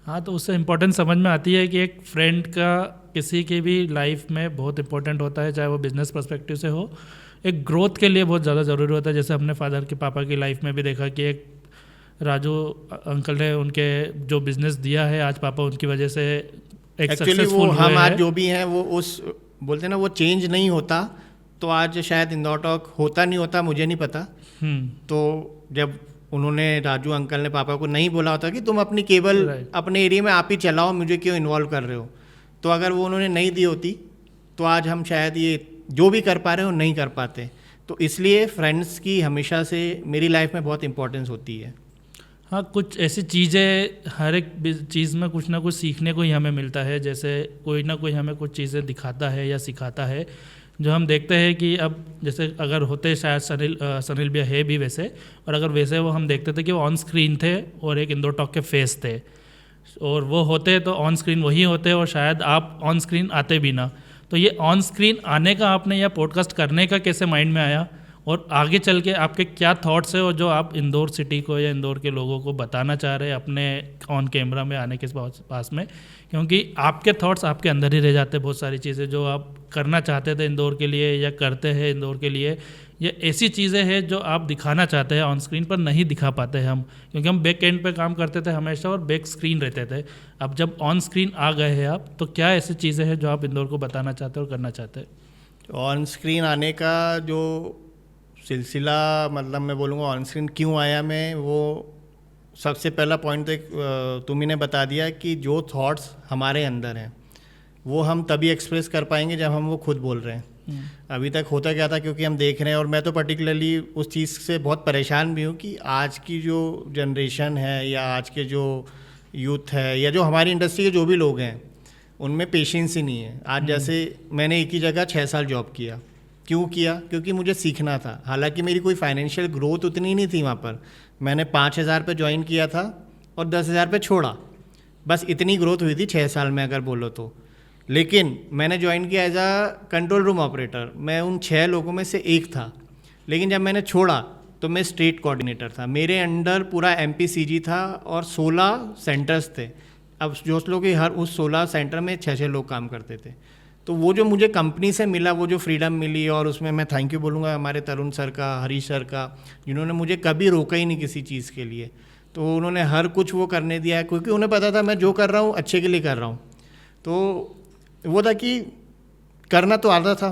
हाँ, तो उससे इम्पोर्टेंस समझ में आती है कि एक फ्रेंड का किसी की भी लाइफ में बहुत इंपॉर्टेंट होता है, चाहे वो बिजनेस पर्सपेक्टिव से हो, एक ग्रोथ के लिए बहुत ज़्यादा ज़रूरी होता है। जैसे हमने फादर के पापा की लाइफ में भी देखा कि एक राजू अंकल ने उनके जो बिजनेस दिया है, आज पापा उनकी वजह से एक एक्चुअली वो सक्सेसफुल हुए हम आज हैं। जो भी हैं वो उस बोलते हैं ना, वो चेंज नहीं होता तो आज शायद इंदौर टॉक होता नहीं होता, मुझे नहीं पता। तो जब उन्होंने राजू अंकल ने पापा को नहीं बोला होता कि तुम अपनी केबल Right. अपने एरिया में आप ही चलाओ, मुझे क्यों इन्वॉल्व कर रहे हो, तो अगर वो उन्होंने नहीं दी होती तो आज हम शायद ये जो भी कर पा रहे हो नहीं कर पाते। तो इसलिए फ्रेंड्स की हमेशा से मेरी लाइफ में बहुत इंपॉर्टेंस होती है। हाँ, कुछ ऐसी चीज़ें, हर एक चीज़ में कुछ ना कुछ सीखने को ही हमें मिलता है। जैसे कोई ना कोई हमें कुछ चीज़ें दिखाता है या सिखाता है, जो हम देखते हैं कि अब जैसे अगर होते शायद सनील भैया है भी वैसे, और अगर वैसे वो हम देखते थे कि वो ऑन स्क्रीन थे और एक इंदौर टॉक के फेस थे, और वो होते तो ऑन स्क्रीन वही होते और शायद आप ऑन स्क्रीन आते भी ना। तो ये ऑन स्क्रीन आने का आपने या पॉडकास्ट करने का कैसे माइंड में आया, और आगे चल के आपके क्या थॉट्स है, और जो आप इंदौर सिटी को या इंदौर के लोगों को बताना चाह रहे हैं अपने ऑन कैमरा में आने के पास में, क्योंकि आपके थॉट्स आपके अंदर ही रह जाते हैं। बहुत सारी चीज़ें जो आप करना चाहते थे इंदौर के लिए या करते हैं इंदौर के लिए, ये ऐसी चीज़ें हैं जो आप दिखाना चाहते हैं ऑन स्क्रीन पर नहीं दिखा पाते हैं हम, क्योंकि हम बैक एंड पे काम करते थे हमेशा और बैक स्क्रीन रहते थे। अब जब ऑन स्क्रीन आ गए हैं आप, तो क्या ऐसी चीज़ें हैं जो आप इंदौर को बताना चाहते हैं और करना चाहते हैं? ऑन स्क्रीन आने का जो सिलसिला, मतलब मैं बोलूँगा ऑन स्क्रीन क्यों आया मैं, वो सबसे पहला पॉइंट तो एक तुम ने बता दिया कि जो थॉट्स हमारे अंदर हैं वो हम तभी एक्सप्रेस कर पाएंगे जब हम वो खुद बोल रहे हैं। अभी तक होता क्या था, क्योंकि हम देख रहे हैं, और मैं तो पर्टिकुलरली उस चीज़ से बहुत परेशान भी हूँ कि आज की जो जनरेशन है या आज के जो यूथ है या जो हमारी इंडस्ट्री के जो भी लोग हैं, उनमें पेशेंस ही नहीं है। आज जैसे मैंने एक ही जगह 6 साल जॉब किया, क्यों किया? क्योंकि मुझे सीखना था। हालांकि मेरी कोई फाइनेंशियल ग्रोथ उतनी नहीं थी वहाँ पर। मैंने 5,000 पे ज्वाइन किया था और 10,000 पे छोड़ा, बस इतनी ग्रोथ हुई थी 6 साल में अगर बोलो तो। लेकिन मैंने ज्वाइन किया as a control room operator, मैं उन 6 लोगों में से एक था। लेकिन जब मैंने छोड़ा तो मैं स्टेट कोऑर्डिनेटर था, मेरे अंडर पूरा MPCG था और 16 सेंटर्स थे। अब जो लोग हर उस 16 सेंटर में 6-6 लोग काम करते थे। तो वो जो मुझे कंपनी से मिला, वो जो फ्रीडम मिली, और उसमें मैं थैंक यू बोलूँगा हमारे तरुण सर का, हरीश सर का, जिन्होंने मुझे कभी रोका ही नहीं किसी चीज़ के लिए। तो उन्होंने हर कुछ वो करने दिया है, क्योंकि उन्हें पता था मैं जो कर रहा हूँ अच्छे के लिए कर रहा हूँ। तो वो था कि करना तो आता था।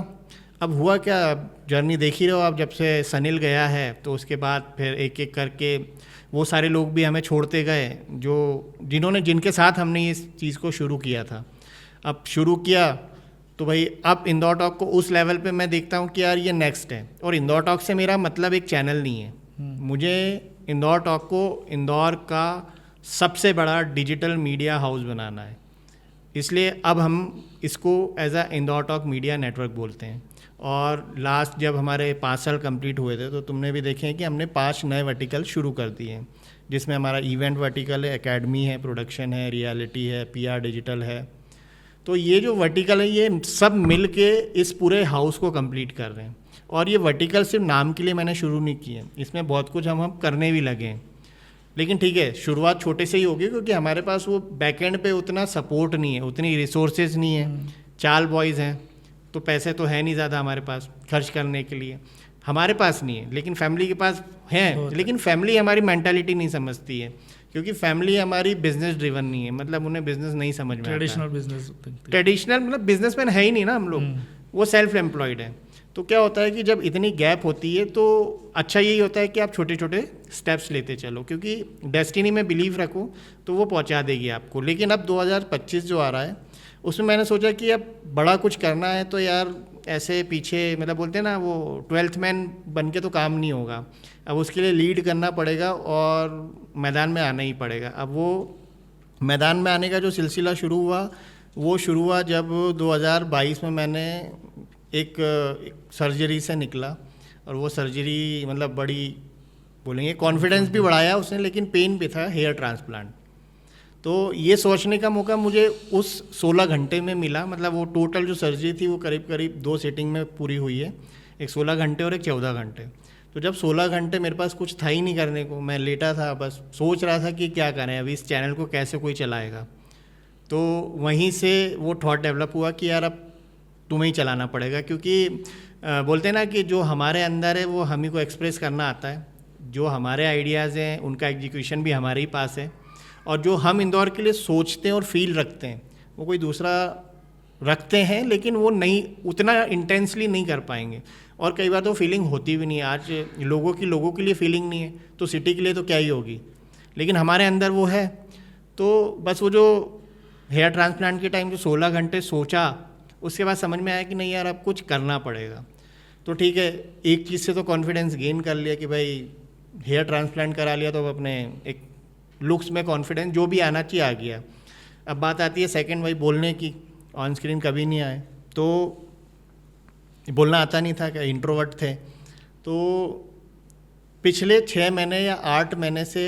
अब हुआ क्या, जर्नी देख ही रहे हो आप, जब से सनील गया है तो उसके बाद फिर एक एक करके वो सारे लोग भी हमें छोड़ते गए, जो जिनके साथ हमने इस चीज़ को शुरू किया था। अब शुरू किया तो भाई अब इंदौर टॉक को उस लेवल पे मैं देखता हूँ कि यार ये नेक्स्ट है। और इंदौर टॉक से मेरा मतलब एक चैनल नहीं है, मुझे इंदौर टॉक को इंदौर का सबसे बड़ा डिजिटल मीडिया हाउस बनाना है। इसलिए अब हम इसको as a Indore talk media network बोलते हैं। और लास्ट जब हमारे 5 साल कंप्लीट हुए थे तो तुमने भी देखे हैं कि हमने 5 नए वर्टिकल शुरू कर दिए हैं, जिसमें हमारा इवेंट वर्टिकल है, एकेडमी है, प्रोडक्शन है, रियलिटी है, PR डिजिटल है। तो ये जो वर्टिकल है ये सब मिल के इस पूरे हाउस को कंप्लीट कर रहे हैं। और ये वर्टिकल सिर्फ नाम के लिए मैंने शुरू नहीं किए, इसमें बहुत कुछ हम करने भी लगे हैं। लेकिन ठीक है, शुरुआत छोटे से ही होगी, क्योंकि हमारे पास वो बैकएंड पे उतना सपोर्ट नहीं है, उतनी रिसोर्सेज नहीं है। 4 बॉयज़ हैं तो पैसे तो है नहीं ज़्यादा हमारे पास खर्च करने के लिए, हमारे पास नहीं है। लेकिन फैमिली के पास है, लेकिन फैमिली हमारी मेंटालिटी नहीं समझती है, क्योंकि फैमिली हमारी बिजनेस ड्रिवन नहीं है, मतलब उन्हें बिजनेस नहीं समझ में आता। ट्रेडिशनल मतलब बिजनेसमैन है ही नहीं ना हम लोग, वो सेल्फ एम्प्लॉयड है। तो क्या होता है कि जब इतनी गैप होती है तो अच्छा यही होता है कि आप छोटे छोटे स्टेप्स लेते चलो, क्योंकि डेस्टिनी में बिलीव रखो तो वो पहुंचा देगी आपको। लेकिन अब 2025 जो आ रहा है उसमें मैंने सोचा कि अब बड़ा कुछ करना है तो यार ऐसे पीछे, मतलब बोलते हैं ना वो 12th मैन बन के तो काम नहीं होगा। अब उसके लिए लीड करना पड़ेगा और मैदान में आना ही पड़ेगा। अब वो मैदान में आने का जो सिलसिला शुरू हुआ जब 2022 में मैंने एक सर्जरी से निकला। और वो सर्जरी मतलब बड़ी बोलेंगे कॉन्फिडेंस भी बढ़ाया उसने, लेकिन पेन भी था, हेयर ट्रांसप्लांट। तो ये सोचने का मौका मुझे उस 16 घंटे में मिला। मतलब वो टोटल जो सर्जरी थी वो करीब करीब 2 सेटिंग में पूरी हुई है, एक 16 घंटे और एक 14 घंटे। तो जब 16 घंटे मेरे पास कुछ था ही नहीं करने को, मैं लेटा था, बस सोच रहा था कि क्या करें अभी, इस चैनल को कैसे कोई चलाएगा। तो वहीं से वो थॉट डेवलप हुआ कि यार अब तुम्हें ही चलाना पड़ेगा, क्योंकि बोलते हैं ना कि जो हमारे अंदर है वो हम ही को एक्सप्रेस करना आता है, जो हमारे आइडियाज़ हैं उनका एग्जीक्यूशन भी हमारे ही पास है, और जो हम इंदौर के लिए सोचते हैं और फील रखते हैं वो कोई दूसरा रखते हैं, लेकिन वो नहीं उतना इंटेंसली नहीं कर पाएंगे, और कई बार तो फीलिंग होती भी नहीं है। आज लोगों के लिए फीलिंग नहीं है तो सिटी के लिए तो क्या ही होगी, लेकिन हमारे अंदर वो है। तो बस वो जो हेयर ट्रांसप्लांट के टाइम जो 16 घंटे सोचा, उसके बाद समझ में आया कि नहीं यार अब कुछ करना पड़ेगा। तो ठीक है, एक चीज़ से तो कॉन्फिडेंस गेन कर लिया कि भाई हेयर ट्रांसप्लांट करा लिया तो अब अपने एक लुक्स में कॉन्फिडेंस जो भी आना चाहिए आ गया। अब बात आती है सेकंड, वही बोलने की। ऑन स्क्रीन कभी नहीं आए, तो बोलना आता नहीं था, क्या इंट्रोवर्ट थे। तो पिछले 6 महीने या 8 महीने से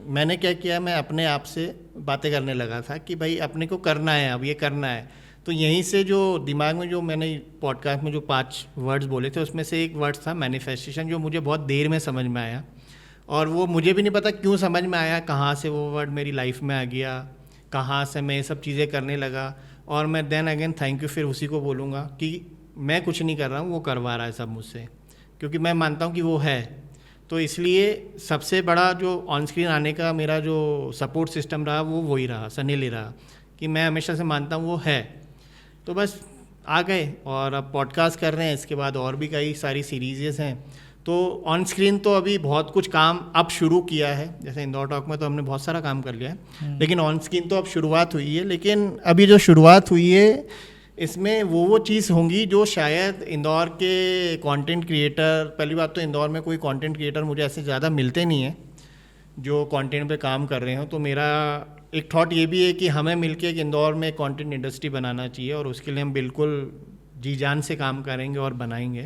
मैंने क्या किया, मैं अपने आप से बातें करने लगा था कि भाई अपने को करना है, अब ये करना है। तो यहीं से जो दिमाग में जो मैंने पॉडकास्ट में जो 5 वर्ड्स बोले थे उसमें से एक वर्ड था मैनिफेस्टेशन, जो मुझे बहुत देर में समझ में आया, और वो मुझे भी नहीं पता क्यों समझ में आया, कहाँ से वो वर्ड मेरी लाइफ में आ गया, कहाँ से मैं ये सब चीज़ें करने लगा। और मैं देन अगेन थैंक यू फिर उसी को बोलूँगा कि मैं कुछ नहीं कर रहा हूँ, वो करवा रहा है सब मुझसे, क्योंकि मैं मानता हूँ कि वो है। तो इसलिए सबसे बड़ा जो ऑन स्क्रीन आने का मेरा जो सपोर्ट सिस्टम रहा वो वही रहा, सनील ही रहा, कि मैं हमेशा से मानता हूँ वो है। तो बस आ गए और अब पॉडकास्ट कर रहे हैं, इसके बाद और भी कई सारी सीरीज़ हैं। तो ऑन स्क्रीन तो अभी बहुत कुछ काम अब शुरू किया है, जैसे इंदौर टॉक में तो हमने बहुत सारा काम कर लिया है, लेकिन ऑन स्क्रीन तो अब शुरुआत हुई है। लेकिन अभी जो शुरुआत हुई है इसमें वो चीज़ होंगी जो शायद इंदौर के कंटेंट क्रिएटर, पहली बात तो इंदौर में कोई कंटेंट क्रिएटर मुझे ऐसे ज़्यादा मिलते नहीं हैं जो कंटेंट पे काम कर रहे हो। तो मेरा एक थॉट ये भी है कि हमें मिलके एक इंदौर में कंटेंट इंडस्ट्री बनाना चाहिए, और उसके लिए हम बिल्कुल जी जान से काम करेंगे और बनाएंगे।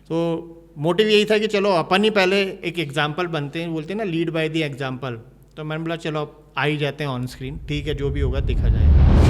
तो मोटिव यही था कि चलो अपन ही पहले एक एग्जाम्पल बनते हैं, बोलते हैं ना लीड बाय द एग्जाम्पल। तो मैंने बोला चलो आ ही जाते हैं ऑन स्क्रीन, ठीक है जो भी होगा देखा जाएगा।